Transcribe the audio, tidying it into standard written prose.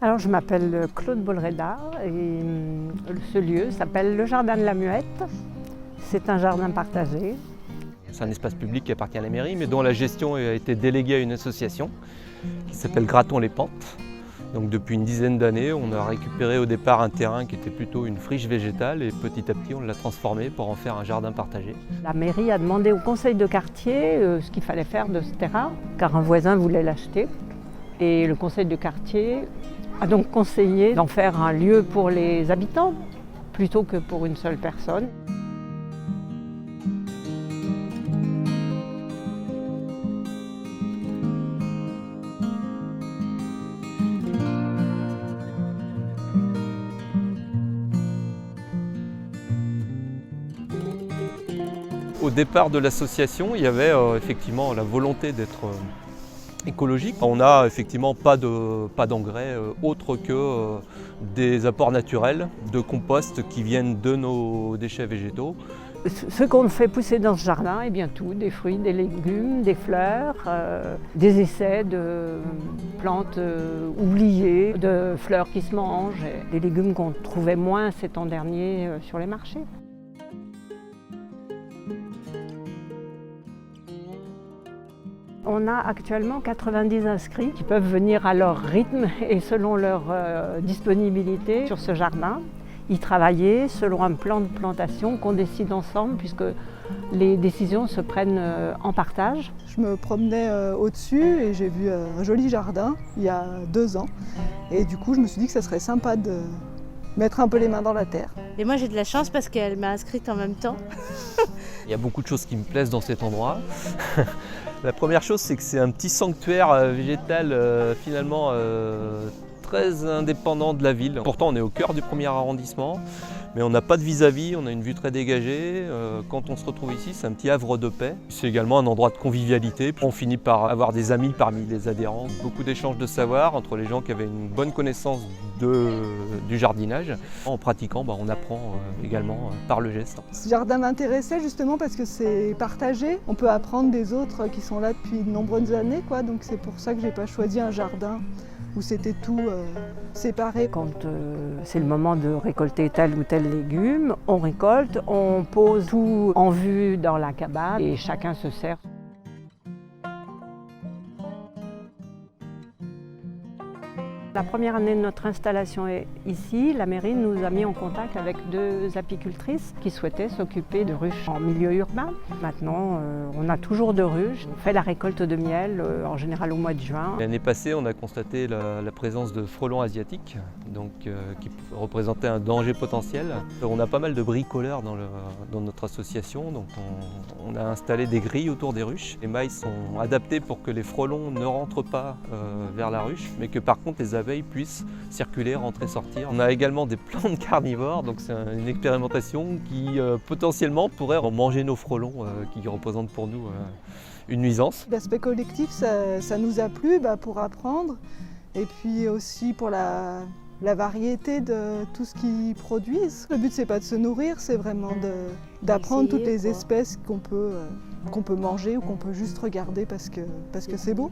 Alors je m'appelle Claude Bolreda et ce lieu s'appelle le Jardin de la Muette. C'est un jardin partagé. C'est un espace public qui appartient à la mairie, mais dont la gestion a été déléguée à une association qui s'appelle Grattons-les-Pentes. Donc depuis une dizaine d'années, on a récupéré au départ un terrain qui était plutôt une friche végétale et petit à petit on l'a transformé pour en faire un jardin partagé. La mairie a demandé au conseil de quartier ce qu'il fallait faire de ce terrain, car un voisin voulait l'acheter. Et le conseil de quartier a donc conseillé d'en faire un lieu pour les habitants plutôt que pour une seule personne. Au départ de l'association, il y avait effectivement la volonté d'être écologique. On n'a effectivement pas d'engrais autres que des apports naturels de compost qui viennent de nos déchets végétaux. Ce qu'on fait pousser dans ce jardin, eh bien tout, des fruits, des légumes, des fleurs, des essais de plantes oubliées, de fleurs qui se mangent, et des légumes qu'on trouvait moins ces temps derniers sur les marchés. On a actuellement 90 inscrits qui peuvent venir à leur rythme et selon leur disponibilité sur ce jardin, y travailler selon un plan de plantation qu'on décide ensemble puisque les décisions se prennent en partage. Je me promenais au-dessus et j'ai vu un joli jardin il y a 2 ans et du coup je me suis dit que ça serait sympa de mettre un peu les mains dans la terre. Et moi j'ai de la chance parce qu'elle m'a inscrite en même temps. Il y a beaucoup de choses qui me plaisent dans cet endroit. La première chose, c'est que c'est un petit sanctuaire végétal finalement très indépendant de la ville. Pourtant, on est au cœur du 1er arrondissement, mais on n'a pas de vis-à-vis, on a une vue très dégagée. Quand on se retrouve ici, c'est un petit havre de paix. C'est également un endroit de convivialité. On finit par avoir des amis parmi les adhérents. Beaucoup d'échanges de savoir entre les gens qui avaient une bonne connaissance du jardinage. En pratiquant, on apprend également par le geste. Ce jardin m'intéressait justement parce que c'est partagé. On peut apprendre des autres qui sont là depuis de nombreuses années, donc c'est pour ça que j'ai pas choisi un jardin où c'était tout séparé. Quand c'est le moment de récolter tel ou tel légume, on récolte, on pose tout en vue dans la cabane et chacun se sert. La première année de notre installation est ici, la mairie nous a mis en contact avec 2 apicultrices qui souhaitaient s'occuper de ruches en milieu urbain. Maintenant, on a toujours de ruches. On fait la récolte de miel en général au mois de juin. L'année passée, on a constaté la présence de frelons asiatiques, qui représentaient un danger potentiel. On a pas mal de bricoleurs dans notre association, donc on a installé des grilles autour des ruches. Les mailles sont adaptées pour que les frelons ne rentrent pas vers la ruche, mais que par contre les abeilles puissent circuler, rentrer, sortir. On a également des plantes carnivores, donc c'est une expérimentation qui potentiellement pourrait manger nos frelons qui représentent pour nous une nuisance. L'aspect collectif, ça nous a plu pour apprendre et puis aussi pour la variété de tout ce qu'ils produisent. Le but c'est pas de se nourrir, c'est vraiment d'apprendre toutes les espèces qu'on peut manger ou qu'on peut juste regarder parce que c'est beau.